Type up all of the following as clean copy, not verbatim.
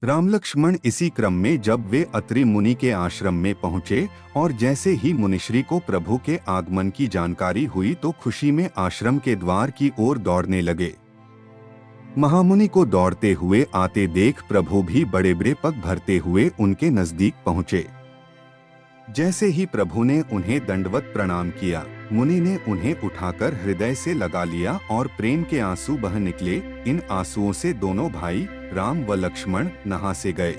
राम लक्ष्मण इसी क्रम में जब वे अत्रि मुनि के आश्रम में पहुंचे और जैसे ही मुनिश्री को प्रभु के आगमन की जानकारी हुई तो खुशी में आश्रम के द्वार की ओर दौड़ने लगे। महामुनि को दौड़ते हुए आते देख प्रभु भी बड़े बड़े पग भरते हुए उनके नजदीक पहुंचे। जैसे ही प्रभु ने उन्हें दंडवत प्रणाम किया, मुनि ने उन्हें उठाकर हृदय से लगा लिया और प्रेम के आंसू बह निकले। इन आंसुओं से दोनों भाई राम व लक्ष्मण नहा से गए।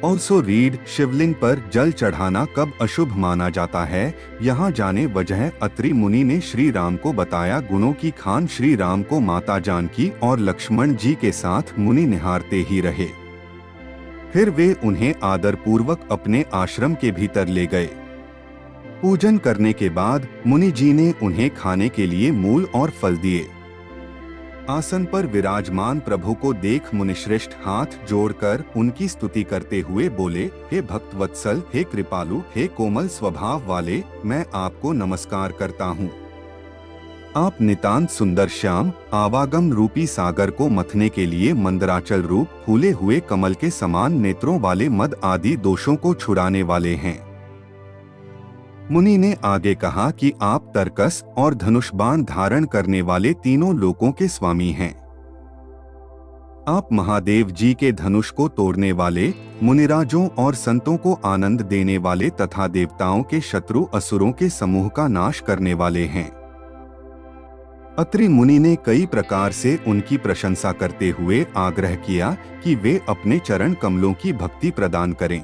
ऑल्सो रीड शिवलिंग पर जल चढ़ाना कब अशुभ माना जाता है, यहाँ जाने वजह। अत्रि मुनि ने श्री राम को बताया गुणों की खान श्री राम को माता जानकी और लक्ष्मण जी के साथ मुनि निहारते ही रहे। फिर वे उन्हें आदर पूर्वक अपने आश्रम के भीतर ले गए। पूजन करने के बाद मुनि जी ने उन्हें खाने के लिए मूल और फल दिए। आसन पर विराजमान प्रभु को देख मुनिश्रेष्ठ हाथ जोड़कर उनकी स्तुति करते हुए बोले, हे भक्तवत्सल, हे कृपालु, हे कोमल स्वभाव वाले, मैं आपको नमस्कार करता हूँ। आप नितांत सुंदर श्याम आवागम रूपी सागर को मथने के लिए मंदराचल रूप फूले हुए कमल के समान नेत्रों वाले मद आदि दोषों को छुड़ाने वाले हैं। मुनि ने आगे कहा कि आप तरकस और धनुष बाण धारण करने वाले तीनों लोकों के स्वामी हैं। आप महादेव जी के धनुष को तोड़ने वाले, मुनिराजों और संतों को आनंद देने वाले तथा देवताओं के शत्रु असुरों के समूह का नाश करने वाले हैं। अत्रि मुनि ने कई प्रकार से उनकी प्रशंसा करते हुए आग्रह किया कि वे अपने चरण कमलों की भक्ति प्रदान करें।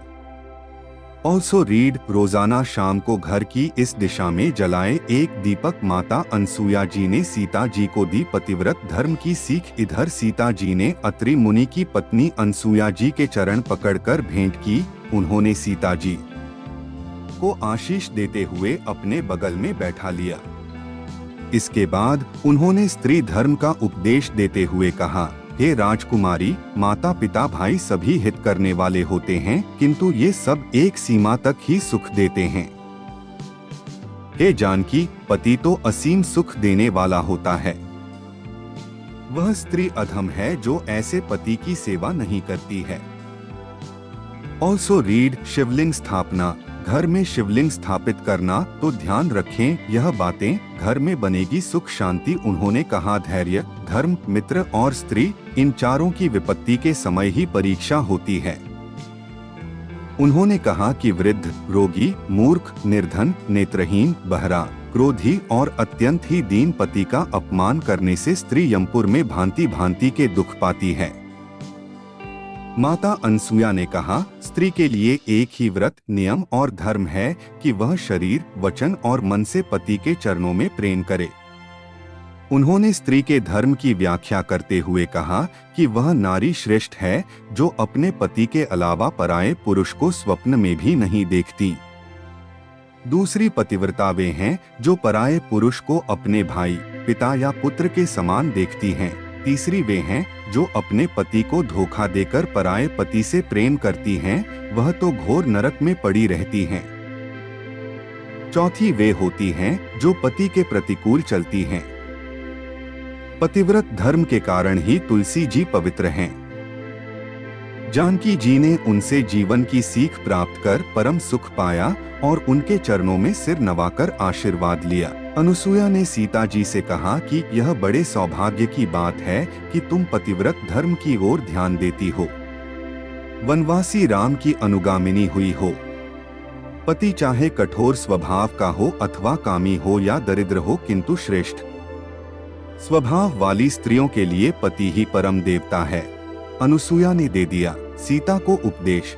ऑल्सो रीड रोजाना शाम को घर की इस दिशा में जलाए एक दीपक माता अनसुया जी ने सीता जी को दी। पतिव्रत धर्म की सीख इधर सीता जी ने अत्रि मुनि की पत्नी अनसुया जी के चरण पकड़कर भेंट की। उन्होंने सीता जी को आशीष देते हुए अपने बगल में बैठा लिया। इसके बाद उन्होंने स्त्री धर्म का उपदेश देते हुए कहा, हे राजकुमारी, माता पिता भाई सभी हित करने वाले होते हैं, किंतु ये सब एक सीमा तक ही सुख देते हैं। हे जानकी, पति तो असीम सुख देने वाला होता है। वह स्त्री अधम है जो ऐसे पति की सेवा नहीं करती है। ऑल्सो रीड शिवलिंग स्थापना, घर में शिवलिंग स्थापित करना तो ध्यान रखें यह बातें, घर में बनेगी सुख शांति। उन्होंने कहा धैर्य, धर्म, मित्र और स्त्री, इन चारों की विपत्ति के समय ही परीक्षा होती है। उन्होंने कहा कि वृद्ध, रोगी, मूर्ख, निर्धन, नेत्रहीन, बहरा, क्रोधी और अत्यंत ही दीन पति का अपमान करने से स्त्री यमपुर में भांति भांति के दुख पाती है। माता अनसुया ने कहा, स्त्री के लिए एक ही व्रत, नियम और धर्म है कि वह शरीर, वचन और मन से पति के चरणों में प्रेम करे। उन्होंने स्त्री के धर्म की व्याख्या करते हुए कहा कि वह नारी श्रेष्ठ है जो अपने पति के अलावा पराये पुरुष को स्वप्न में भी नहीं देखती। दूसरी पतिव्रता वे हैं जो पराये पुरुष को अपने भाई, पिता या पुत्र के समान देखती हैं। तीसरी वे हैं जो अपने पति को धोखा देकर पराये पति से प्रेम करती हैं, वह तो घोर नरक में पड़ी रहती हैं। चौथी वे होती हैं जो पति के प्रतिकूल चलती हैं। पतिव्रत धर्म के कारण ही तुलसी जी पवित्र हैं। जानकी जी ने उनसे जीवन की सीख प्राप्त कर परम सुख पाया और उनके चरणों में सिर नवाकर आशीर्वाद लिया। अनुसुया ने सीता जी से कहा कि यह बड़े सौभाग्य की बात है कि तुम पतिव्रत धर्म की ओर ध्यान देती हो, वनवासी राम की अनुगामिनी हुई हो। पति चाहे कठोर स्वभाव का हो अथवा कामी हो या दरिद्र हो, किंतु श्रेष्ठ स्वभाव वाली स्त्रियों के लिए पति ही परम देवता है। अनुसुया ने दे दिया सीता को उपदेश,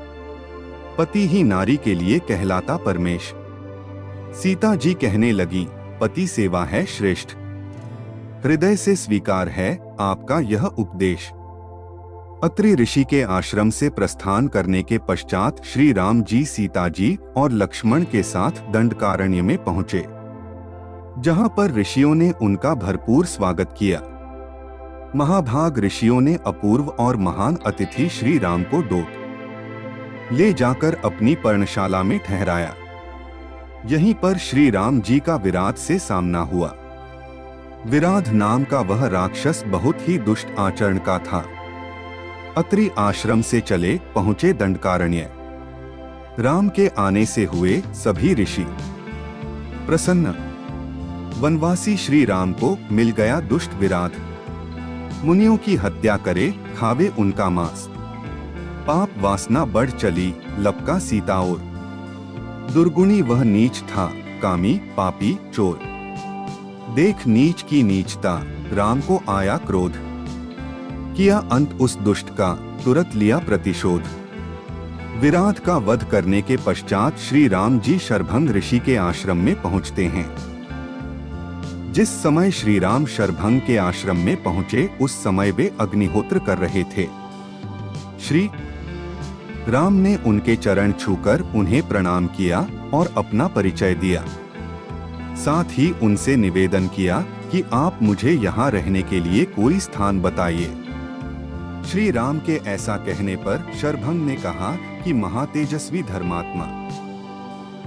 पति ही नारी के लिए कहलाता परमेश। सीता जी कहने लगी, पति सेवा है श्रेष्ठ, हृदय से स्वीकार है आपका यह उपदेश। अत्रि ऋषि के आश्रम से प्रस्थान करने के पश्चात श्री राम जी सीता जी और लक्ष्मण के साथ दंडकारण्य में पहुँचे, जहाँ पर ऋषियों ने उनका भरपूर स्वागत किया। महाभाग ऋषियों ने अपूर्व और महान अतिथि श्री राम को डोट ले जाकर अपनी पर्णशाला में ठहराया। यहीं पर श्री राम जी का विराट से सामना हुआ। विराध नाम का वह राक्षस बहुत ही दुष्ट आचरण का था। अत्रि आश्रम से चले पहुँचे दंडकारण्य। राम के आने से हुए सभी ऋषि प्रसन्न। वनवासी श्री राम को मिल गया दुष्ट विराध। मुनियों की हत्या करे, खावे उनका मांस। पाप वासना बढ़ चली, लपका सीता और। दुर्गुणी वह नीच था, कामी पापी चोर। देख नीच की नीचता, राम को आया क्रोध। किया अंत उस दुष्ट का, तुरंत लिया प्रतिशोध। विराध का वध करने के पश्चात श्री राम जी शरभंग ऋषि के आश्रम में पहुंचते हैं। जिस समय श्री राम शरभंग के आश्रम में पहुंचे उस समय वे अग्निहोत्र कर रहे थे। श्री राम ने उनके चरण छूकर उन्हें प्रणाम किया और अपना परिचय दिया। साथ ही उनसे निवेदन किया कि आप मुझे यहाँ रहने के लिए कोई स्थान बताइए। श्री राम के ऐसा कहने पर शरभंग ने कहा कि महातेजस्वी धर्मात्मा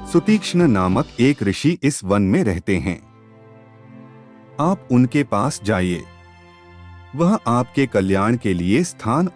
सुतीक्ष्ण नामक एक ऋषि इस वन में रहते हैं। आप उनके पास जाइए, वह आपके कल्याण के लिए स्थान